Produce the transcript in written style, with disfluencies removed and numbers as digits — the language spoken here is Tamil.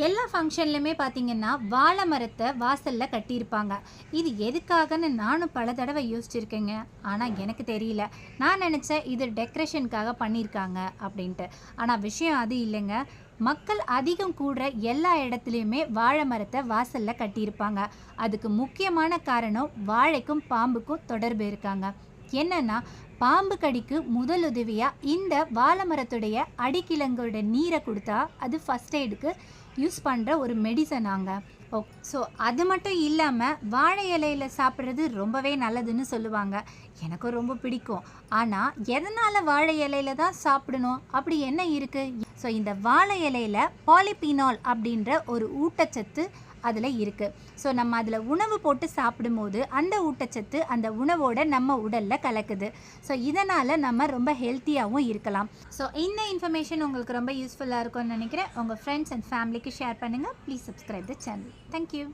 எல்லா ஃபங்க்ஷன்லையுமே பார்த்தீங்கன்னா வாழை மரத்தை வாசலில் கட்டியிருப்பாங்க. இது எதுக்காகன்னு நானும் பல தடவை யோசிச்சிருக்கேங்க. ஆனால் எனக்கு தெரியல. நான் நினச்சேன் இது டெக்கரேஷனுக்காக பண்ணியிருக்காங்க அப்படின்ட்டு. ஆனால் விஷயம் அது இல்லைங்க. மக்கள் அதிகம் கூடுற எல்லா இடத்துலையுமே வாழை மரத்தை வாசலில் கட்டியிருப்பாங்க. அதுக்கு முக்கியமான காரணம் வாழைக்கும் பாம்புக்கும் தொடர்பு இருக்காங்க. என்னன்னா, பாம்பு கடிக்கு முதலுதவியாக இந்த வாழை மரத்துடைய அடிக்கிழங்கோட நீரை கொடுத்தா அது ஃபஸ்ட் எய்டுக்கு யூஸ் பண்ணுற ஒரு மெடிசனாங்க. ஸோ அது மட்டும் இல்லாமல் வாழை இலையில் சாப்பிட்றது ரொம்பவே நல்லதுன்னு சொல்லுவாங்க. எனக்கும் ரொம்ப பிடிக்கும். ஆனால் எதனால் வாழை இலையில தான் சாப்பிடணும், அப்படி என்ன இருக்குது? ஸோ இந்த வாழை இலையில் பாலிபீனால் அப்படின்ற ஒரு ஊட்டச்சத்து அதில் இருக்குது. ஸோ நம்ம அதில் உணவு போட்டு சாப்பிடும்போது அந்த ஊட்டச்சத்து அந்த உணவோட நம்ம உடலில் கலக்குது. ஸோ இதனால் நம்ம ரொம்ப ஹெல்த்தியாகவும் இருக்கலாம். ஸோ இந்த இன்ஃபர்மேஷன் உங்களுக்கு ரொம்ப யூஸ்ஃபுல்லாக இருக்கும்னு நினைக்கிறேன். உங்கள் ஃப்ரெண்ட்ஸ் அண்ட் ஃபேமிலிக்கு ஷேர் பண்ணுங்கள். Please subscribe the channel. Thank you.